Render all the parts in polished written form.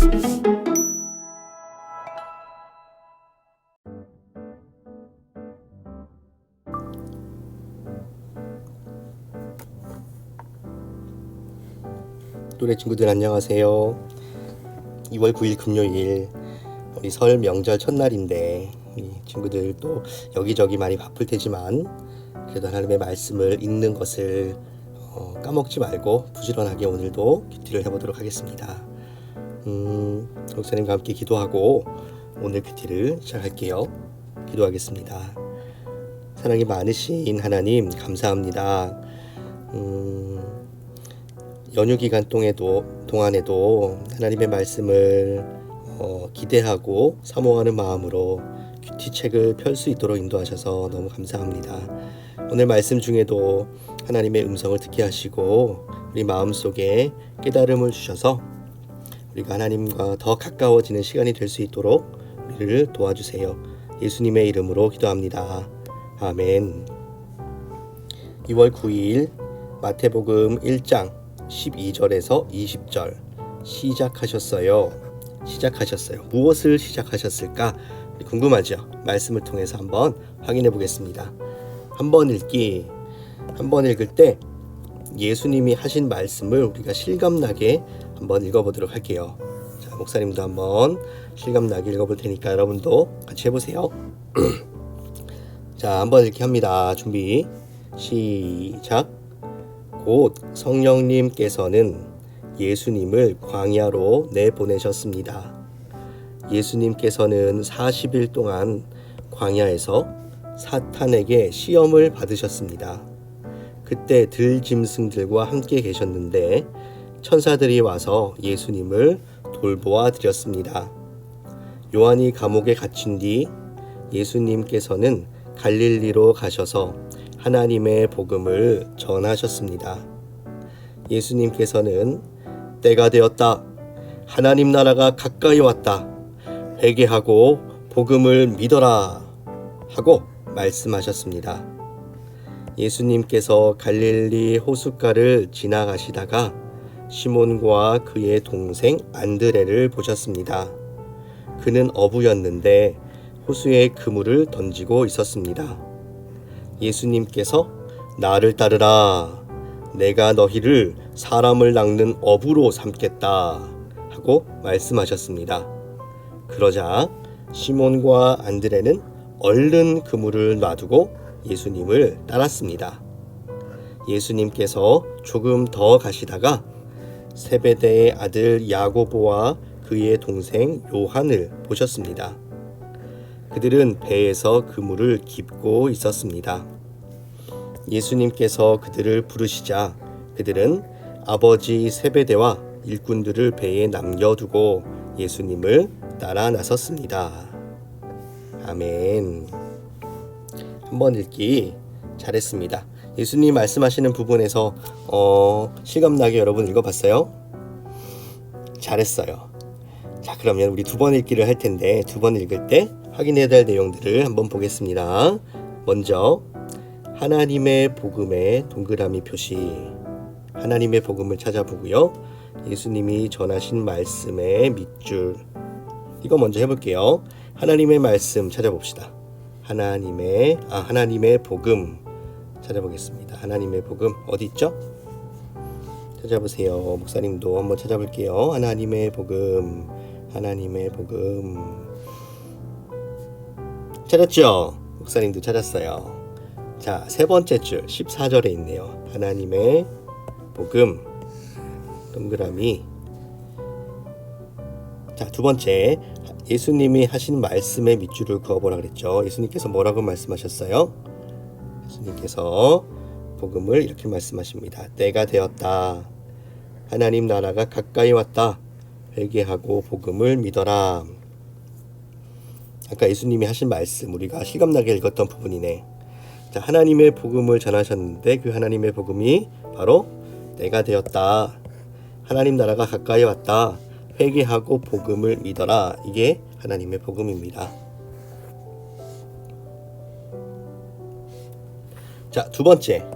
또래 친구들 안녕하세요. 2월 9일 금요일 우리 설 명절 첫날인데 우리 친구들 또 여기저기 많이 바쁠 테지만 그래도 하나님의 말씀을 읽는 것을 까먹지 말고 부지런하게 오늘도 큐티를 해보도록 하겠습니다. 목사님과 함께 기도하고 오늘 큐티를 시작할게요. 기도하겠습니다. 사랑이 많으신 하나님 감사합니다. 연휴 기간 동안에도 하나님의 말씀을 기대하고 사모하는 마음으로 큐티 책을 펼 수 있도록 인도하셔서 너무 감사합니다. 오늘 말씀 중에도 하나님의 음성을 듣게 하시고 우리 마음속에 깨달음을 주셔서 우리가 하나님과 더 가까워지는 시간이 될 수 있도록 우리를 도와주세요. 예수님의 이름으로 기도합니다. 아멘. 2월 9일 마태복음 1장 12절에서 20절 시작하셨어요. 무엇을 시작하셨을까? 궁금하죠? 말씀을 통해서 한번 확인해 보겠습니다. 한 번 읽을 때 예수님이 하신 말씀을 우리가 실감나게 한번 읽어보도록 할게요. 자, 목사님도 한번 실감나게 읽어볼 테니까 여러분도 같이 해보세요. 자, 한번 읽기 합니다. 준비 시작. 곧 성령님께서는 예수님을 광야로 내보내셨습니다. 예수님께서는 40일 동안 광야에서 사탄에게 시험을 받으셨습니다. 그때 들짐승들과 함께 계셨는데 천사들이 와서 예수님을 돌보아 드렸습니다. 요한이 감옥에 갇힌 뒤 예수님께서는 갈릴리로 가셔서 하나님의 복음을 전하셨습니다. 예수님께서는 때가 되었다. 하나님 나라가 가까이 왔다. 회개하고 복음을 믿어라. 하고 말씀하셨습니다. 예수님께서 갈릴리 호숫가를 지나가시다가 시몬과 그의 동생 안드레를 보셨습니다. 그는 어부였는데 호수에 그물을 던지고 있었습니다. 예수님께서 나를 따르라. 내가 너희를 사람을 낚는 어부로 삼겠다. 하고 말씀하셨습니다. 그러자 시몬과 안드레는 얼른 그물을 놔두고 예수님을 따랐습니다. 예수님께서 조금 더 가시다가 세베대의 아들 야고보와 그의 동생 요한을 보셨습니다. 그들은 배에서 그물을 깁고 있었습니다. 예수님께서 그들을 부르시자 그들은 아버지 세베대와 일꾼들을 배에 남겨두고 예수님을 따라 나섰습니다. 아멘. 한번 읽기 잘했습니다. 예수님 말씀하시는 부분에서 실감나게 여러분 읽어봤어요? 잘했어요. 자, 그러면 우리 두 번 읽기를 할 텐데 두 번 읽을 때 확인해야 될 내용들을 한번 보겠습니다. 먼저 하나님의 복음의 동그라미 표시, 하나님의 복음을 찾아보고요. 예수님이 전하신 말씀의 밑줄, 이거 먼저 해볼게요. 하나님의 말씀 찾아봅시다. 하나님의 복음 찾아보겠습니다. 하나님의 복음 어디 있죠? 찾아보세요. 목사님도 한번 찾아볼게요. 하나님의 복음 찾았죠? 목사님도 찾았어요. 자, 세 번째 줄 14절에 있네요. 하나님의 복음 동그라미. 자, 두 번째 예수님이 하신 말씀의 밑줄을 그어보라 그랬죠. 예수님께서 뭐라고 말씀하셨어요? 예수님께서 복음을 이렇게 말씀하십니다. 때가 되었다. 하나님 나라가 가까이 왔다. 회개하고 복음을 믿어라. 아까 예수님이 하신 말씀 우리가 실감나게 읽었던 부분이네. 자, 하나님의 복음을 전하셨는데 그 하나님의 복음이 바로 때가 되었다. 하나님 나라가 가까이 왔다. 회개하고 복음을 믿어라. 이게 하나님의 복음입니다. 자, 두 번째는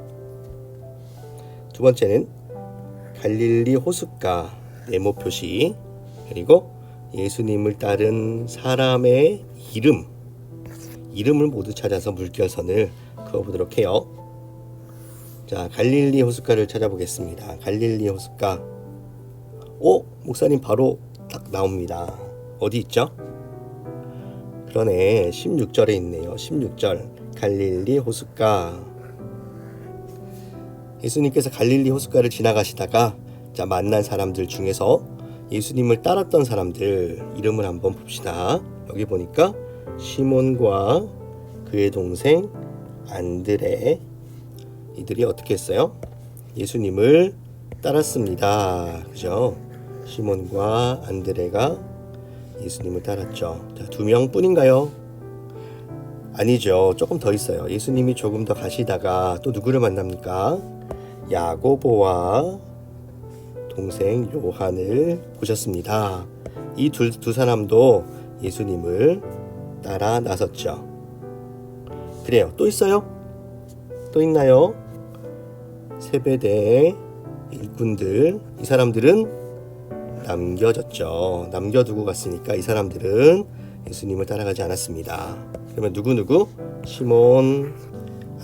갈릴리 호숫가 네모 표시 그리고 예수님을 따른 사람의 이름을 모두 찾아서 물결선을 그어보도록 해요. 자, 갈릴리 호숫가를 찾아보겠습니다. 갈릴리 호숫가. 목사님 바로 딱 나옵니다. 어디 있죠? 그러네. 16절에 있네요. 16절. 갈릴리 호숫가. 예수님께서 갈릴리 호숫가를 지나가시다가 만난 사람들 중에서 예수님을 따랐던 사람들 이름을 한번 봅시다. 여기 보니까 시몬과 그의 동생 안드레, 이들이 어떻게 했어요? 예수님을 따랐습니다. 그죠? 시몬과 안드레가 예수님을 따랐죠. 자, 2명 뿐인가요? 아니죠. 조금 더 있어요. 예수님이 조금 더 가시다가 또 누구를 만납니까? 야고보와 동생 요한을 보셨습니다. 이 두 사람도 예수님을 따라 나섰죠. 그래요. 또 있어요? 또 있나요? 세베대의 일꾼들, 이 사람들은 남겨졌죠. 남겨두고 갔으니까 이 사람들은 예수님을 따라가지 않았습니다. 그러면 누구? 시몬,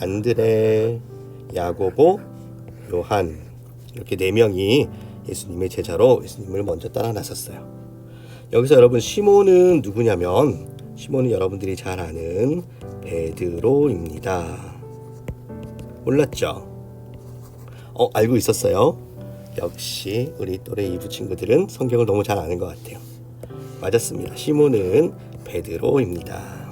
안드레, 야고보, 요한, 이렇게 4명이 예수님의 제자로 예수님을 먼저 따라 나섰어요. 여기서 여러분, 시몬은 누구냐면, 시몬은 여러분들이 잘 아는 베드로입니다. 몰랐죠? 알고 있었어요? 역시 우리 또래 이부 친구들은 성경을 너무 잘 아는 것 같아요. 맞았습니다. 시몬은 베드로입니다.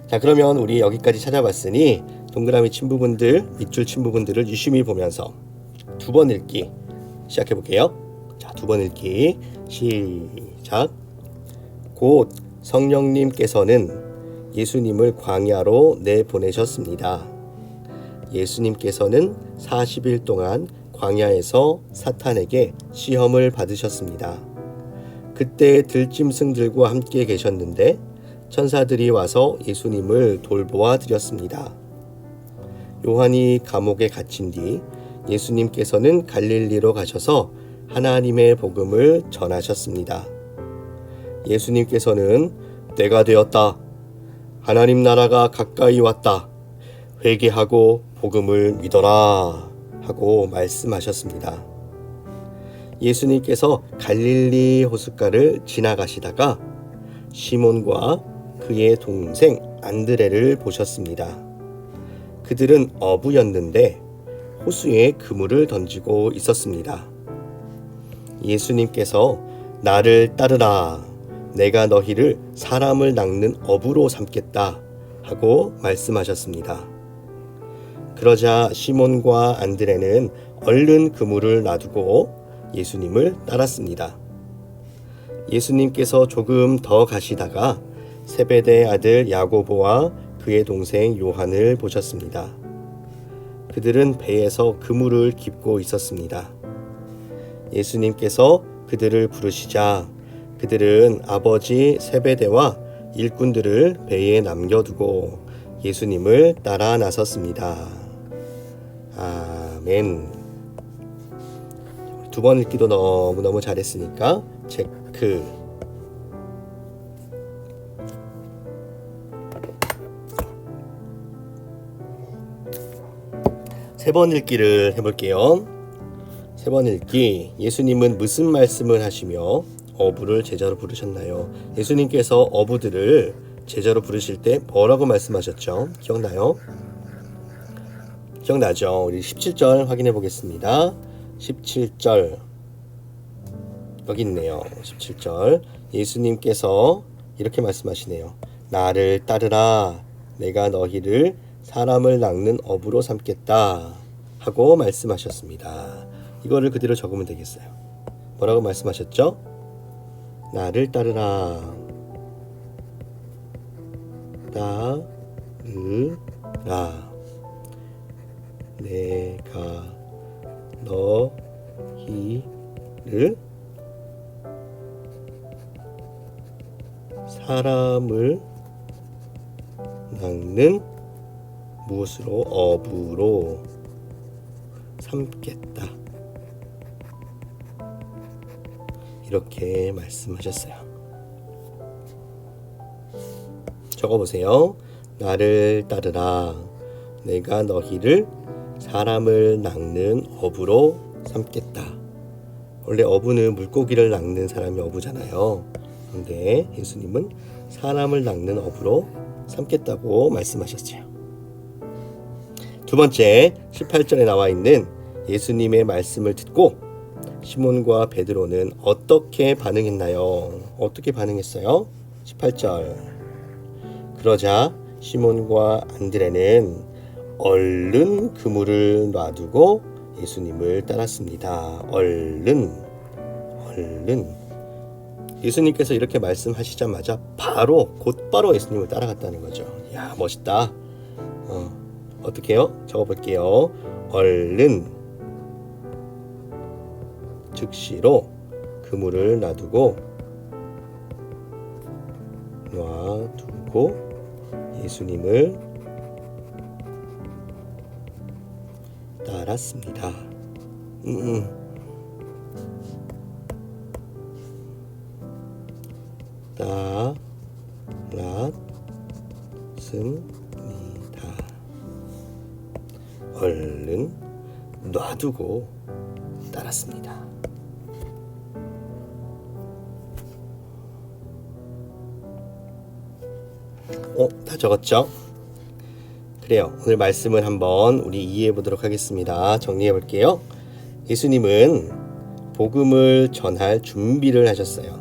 자, 그러면 우리 여기까지 찾아봤으니 동그라미 친구분들, 밑줄 친구분들을 유심히 보면서 2번 읽기 시작해 볼게요. 자, 2번 읽기 시작. 곧 성령님께서는 예수님을 광야로 내보내셨습니다. 예수님께서는 40일 동안 광야에서 사탄에게 시험을 받으셨습니다. 그때 들짐승들과 함께 계셨는데 천사들이 와서 예수님을 돌보아 드렸습니다. 요한이 감옥에 갇힌 뒤 예수님께서는 갈릴리로 가셔서 하나님의 복음을 전하셨습니다. 예수님께서는 때가 되었다. 하나님 나라가 가까이 왔다. 회개하고 복음을 믿어라 하고 말씀하셨습니다. 예수님께서 갈릴리 호숫가를 지나가시다가 시몬과 그의 동생 안드레를 보셨습니다. 그들은 어부였는데 호수에 그물을 던지고 있었습니다. 예수님께서 나를 따르라. 내가 너희를 사람을 낚는 어부로 삼겠다 하고 말씀하셨습니다. 그러자 시몬과 안드레는 얼른 그물을 놔두고 예수님을 따랐습니다. 예수님께서 조금 더 가시다가 세베대의 아들 야고보와 그의 동생 요한을 보셨습니다. 그들은 배에서 그물을 깁고 있었습니다. 예수님께서 그들을 부르시자 그들은 아버지 세베대와 일꾼들을 배에 남겨두고 예수님을 따라 나섰습니다. 아멘. 2번 읽기도 너무너무 잘했으니까 체크. 세 번 읽기를 해볼게요. 3번 읽기. 예수님은 무슨 말씀을 하시며 어부를 제자로 부르셨나요? 예수님께서 어부들을 제자로 부르실 때 뭐라고 말씀하셨죠? 기억나요? 기억나죠? 우리 17절 확인해 보겠습니다. 17절 여기 있네요. 17절 예수님께서 이렇게 말씀하시네요. 나를 따르라. 내가 너희를 사람을 낚는 어부로 삼겠다 하고 말씀하셨습니다. 이거를 그대로 적으면 되겠어요. 뭐라고 말씀하셨죠? 나를 따르라. 따르라. 내가 너희를 사람을 낚는 무엇으로? 어부로 삼겠다. 이렇게 말씀하셨어요. 적어보세요. 나를 따르라. 내가 너희를 사람을 낚는 어부로 삼겠다. 원래 어부는 물고기를 낚는 사람이 어부잖아요. 그런데 예수님은 사람을 낚는 어부로 삼겠다고 말씀하셨어요. 두 번째, 18절에 나와 있는 예수님의 말씀을 듣고 시몬과 베드로는 어떻게 반응했나요? 어떻게 반응했어요? 18절. 그러자 시몬과 안드레는 얼른 그물을 놔두고 예수님을 따랐습니다. 얼른. 예수님께서 이렇게 말씀하시자마자 곧바로 예수님을 따라갔다는 거죠. 야, 멋있다. 어떻게 해요? 적어볼게요. 얼른 즉시로 그물을 놔두고 예수님을 따랐습니다. 따랐습니다. 얼른 놔두고 따랐습니다. 다 적었죠? 그래요. 오늘 말씀을 한번 우리 이해해 보도록 하겠습니다. 정리해 볼게요. 예수님은 복음을 전할 준비를 하셨어요.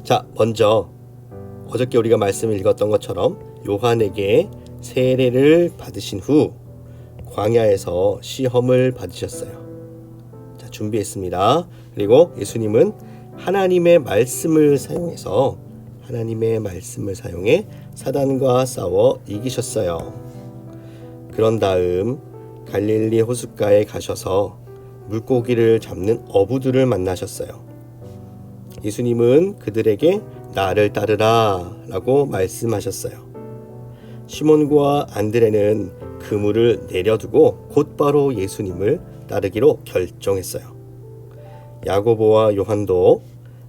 자, 먼저 어저께 우리가 말씀을 읽었던 것처럼 요한에게 세례를 받으신 후 광야에서 시험을 받으셨어요. 자, 준비했습니다. 그리고 예수님은 하나님의 말씀을 사용해 사단과 싸워 이기셨어요. 그런 다음 갈릴리 호숫가에 가셔서 물고기를 잡는 어부들을 만나셨어요. 예수님은 그들에게 나를 따르라 라고 말씀하셨어요. 시몬과 안드레는 그물을 내려두고 곧바로 예수님을 따르기로 결정했어요. 야고보와 요한도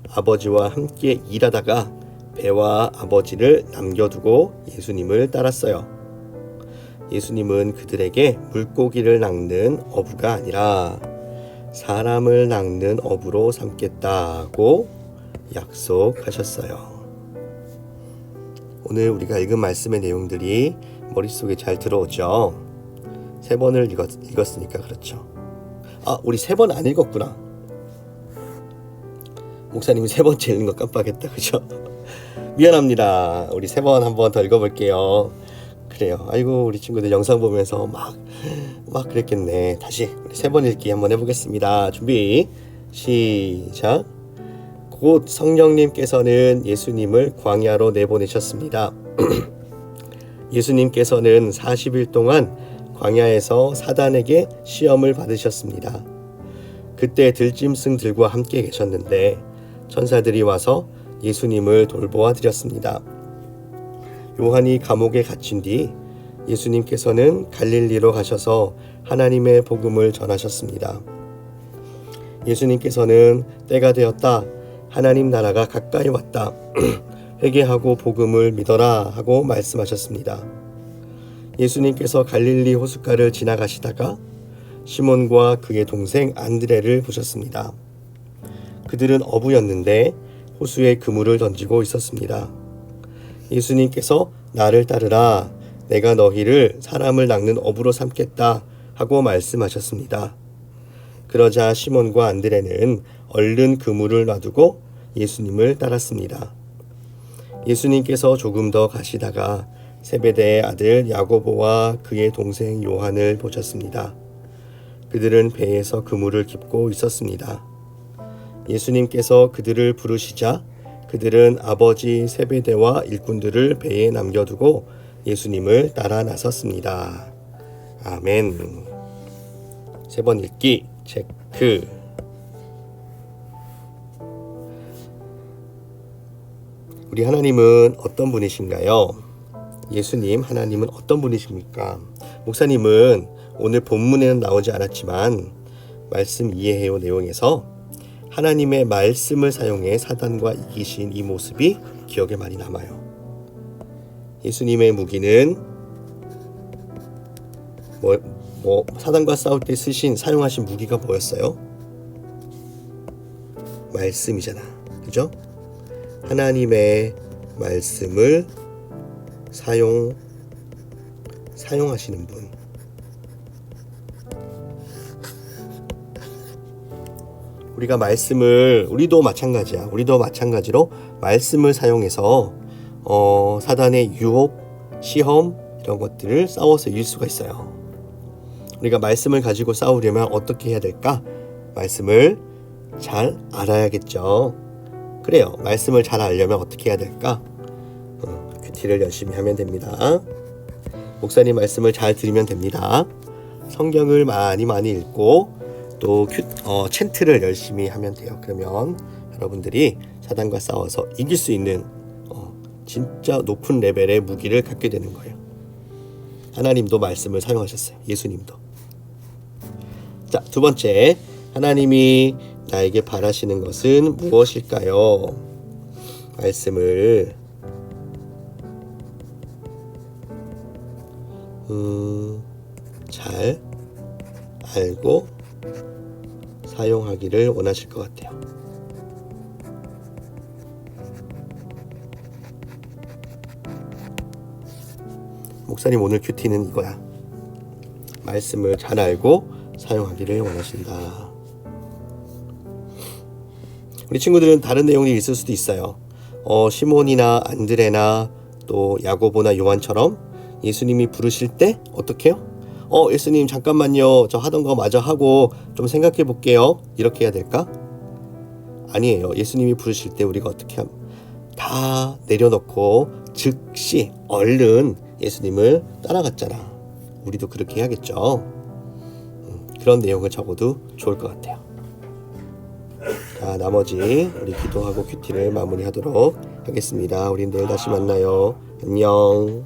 아버지와 함께 일하다가 배와 아버지를 남겨두고 예수님을 따랐어요. 예수님은 그들에게 물고기를 낚는 어부가 아니라 사람을 낚는 어부로 삼겠다고 약속하셨어요. 오늘 우리가 읽은 말씀의 내용들이 머릿속에 잘 들어오죠? 3번을 읽었으니까 그렇죠. 우리 3번 안 읽었구나. 목사님이 3번째 읽는 거 깜빡했다. 그죠? 미안합니다. 우리 3번 한번 더 읽어볼게요. 그래요. 아이고, 우리 친구들 영상 보면서 막 그랬겠네. 다시 우리 3번 읽기 한번 해보겠습니다. 준비 시작. 곧 성령님께서는 예수님을 광야로 내보내셨습니다. 예수님께서는 40일 동안 광야에서 사단에게 시험을 받으셨습니다. 그때 들짐승들과 함께 계셨는데 천사들이 와서 예수님을 돌보아 드렸습니다. 요한이 감옥에 갇힌 뒤 예수님께서는 갈릴리로 가셔서 하나님의 복음을 전하셨습니다. 예수님께서는 때가 되었다. 하나님 나라가 가까이 왔다. 회개하고 복음을 믿어라 하고 말씀하셨습니다. 예수님께서 갈릴리 호숫가를 지나가시다가 시몬과 그의 동생 안드레를 보셨습니다. 그들은 어부였는데 호수에 그물을 던지고 있었습니다. 예수님께서 나를 따르라. 내가 너희를 사람을 낚는 어부로 삼겠다 하고 말씀하셨습니다. 그러자 시몬과 안드레는 얼른 그물을 놔두고 예수님을 따랐습니다. 예수님께서 조금 더 가시다가 세베대의 아들 야고보와 그의 동생 요한을 보셨습니다. 그들은 배에서 그물을 깁고 있었습니다. 예수님께서 그들을 부르시자 그들은 아버지 세베대와 일꾼들을 배에 남겨두고 예수님을 따라 나섰습니다. 아멘. 3번 읽기 체크. 우리 하나님은 어떤 분이신가요? 예수님 하나님은 어떤 분이십니까? 목사님은 오늘 본문에는 나오지 않았지만 말씀 이해해요 내용에서 하나님의 말씀을 사용해 사단과 이기신 이 모습이 기억에 많이 남아요. 예수님의 무기는 사단과 싸울 때 사용하신 무기가 뭐였어요? 말씀이잖아. 그죠? 하나님의 말씀을 사용하시는 분. 우리도 마찬가지로 말씀을 사용해서 사단의 유혹, 시험 이런 것들을 싸워서 이길 수가 있어요. 우리가 말씀을 가지고 싸우려면 어떻게 해야 될까? 말씀을 잘 알아야겠죠. 그래요. 말씀을 잘 알려면 어떻게 해야 될까? 큐티를 열심히 하면 됩니다. 목사님 말씀을 잘 들으면 됩니다. 성경을 많이 읽고 또 챈트를 열심히 하면 돼요. 그러면 여러분들이 사단과 싸워서 이길 수 있는 진짜 높은 레벨의 무기를 갖게 되는 거예요. 하나님도 말씀을 사용하셨어요. 예수님도. 자, 두 번째, 하나님이 나에게 바라시는 것은 무엇일까요? 말씀을 잘 알고 사용하기를 원하실 것 같아요. 목사님 오늘 큐티는 이거야. 말씀을 잘 알고 사용하기를 원하신다. 우리 친구들은 다른 내용이 있을 수도 있어요. 시몬이나 안드레나 또 야고보나 요한처럼 예수님이 부르실 때 어떻게 해요? 예수님 잠깐만요. 저 하던 거 마저 하고 좀 생각해 볼게요. 이렇게 해야 될까? 아니에요. 예수님이 부르실 때 우리가 어떻게 다 내려놓고 즉시 얼른 예수님을 따라갔잖아. 우리도 그렇게 해야겠죠. 그런 내용을 적어도 좋을 것 같아요. 자, 나머지 우리 기도하고 큐티를 마무리하도록 하겠습니다. 우리 내일 다시 만나요. 안녕.